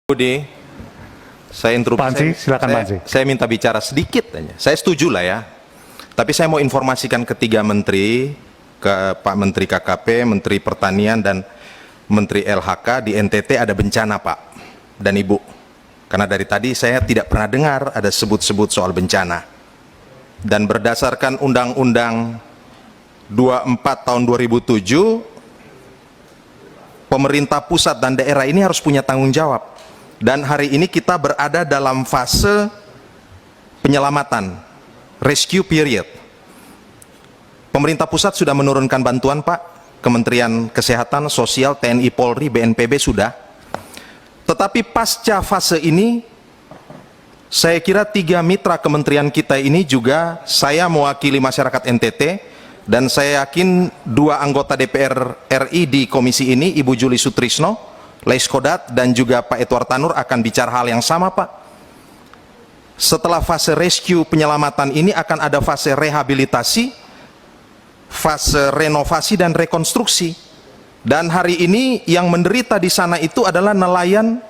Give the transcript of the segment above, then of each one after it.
Budi, saya interupsi. Pak Ansy, silakan Pak Ansy. Saya minta bicara sedikit aja. Saya setuju lah ya. Tapi saya mau informasikan ketiga menteri, ke Pak Menteri KKP, Menteri Pertanian, dan Menteri LHK di NTT ada bencana Pak dan Ibu. Karena dari tadi saya tidak pernah dengar ada sebut-sebut soal bencana. Dan berdasarkan Undang-Undang 24 tahun 2007, pemerintah pusat dan daerah ini harus punya tanggung jawab. Dan hari ini kita berada dalam fase penyelamatan, rescue period. Pemerintah pusat sudah menurunkan bantuan Pak, Kementerian Kesehatan, Sosial, TNI, Polri, BNPB sudah. Tetapi pasca fase ini, saya kira tiga mitra kementerian kita ini juga, saya mewakili masyarakat NTT, dan saya yakin dua anggota DPR RI di komisi ini, Ibu Juli Sutrisno, Laiskodat, dan juga Pak Edward Tanur akan bicara hal yang sama Pak. Setelah fase rescue penyelamatan ini akan ada fase rehabilitasi, fase renovasi dan rekonstruksi. Dan hari ini yang menderita di sana itu adalah nelayan,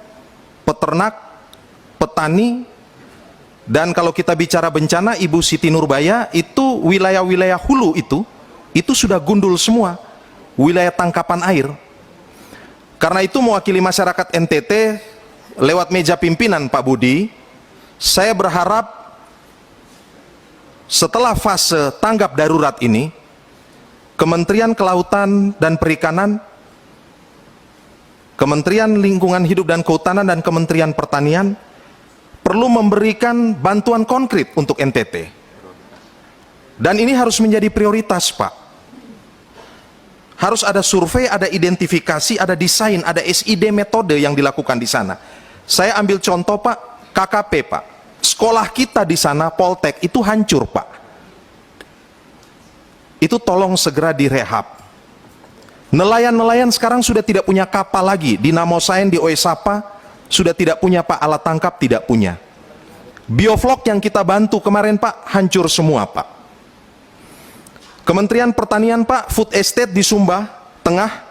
peternak, petani, dan kalau kita bicara bencana, Ibu Siti Nurbaya, itu wilayah-wilayah hulu itu sudah gundul semua, wilayah tangkapan air. Karena itu mewakili masyarakat NTT lewat meja pimpinan Pak Budi, saya berharap setelah fase tanggap darurat ini, Kementerian Kelautan dan Perikanan, Kementerian Lingkungan Hidup dan Kehutanan, dan Kementerian Pertanian perlu memberikan bantuan konkret untuk NTT. Dan ini harus menjadi prioritas Pak. Harus ada survei, ada identifikasi, ada desain, ada SID metode yang dilakukan di sana. Saya ambil contoh Pak, KKP Pak. Sekolah kita di sana, Poltek, itu hancur Pak. Itu tolong segera direhab. Nelayan-nelayan sekarang sudah tidak punya kapal lagi. Di Namosain, di Oesapa, sudah tidak punya Pak, alat tangkap tidak punya. Bioflok yang kita bantu kemarin Pak, hancur semua Pak. Kementerian Pertanian Pak, food estate di Sumba Tengah,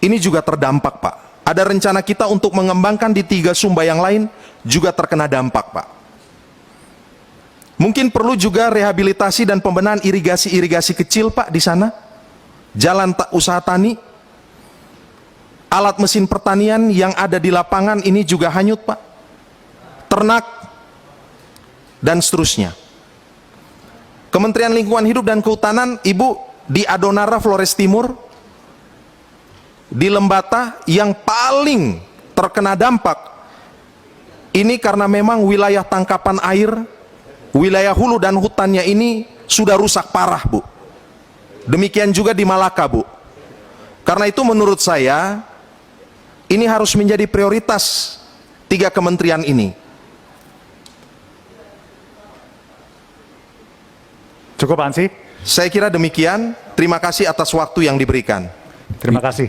ini juga terdampak Pak. Ada rencana kita untuk mengembangkan di 3 Sumba yang lain, juga terkena dampak Pak. Mungkin perlu juga rehabilitasi dan pembenahan irigasi-irigasi kecil Pak di sana. Jalan usaha tani, alat mesin pertanian yang ada di lapangan ini juga hanyut Pak. Ternak, dan seterusnya. Kementerian Lingkungan Hidup dan Kehutanan, Ibu, di Adonara Flores Timur, di Lembata, yang paling terkena dampak ini karena memang wilayah tangkapan air, wilayah hulu dan hutannya ini sudah rusak parah Bu. Demikian juga di Malaka Bu. Karena itu menurut saya ini harus menjadi prioritas 3 kementerian ini. Cukup Ansy? Saya kira demikian. Terima kasih atas waktu yang diberikan. Terima kasih.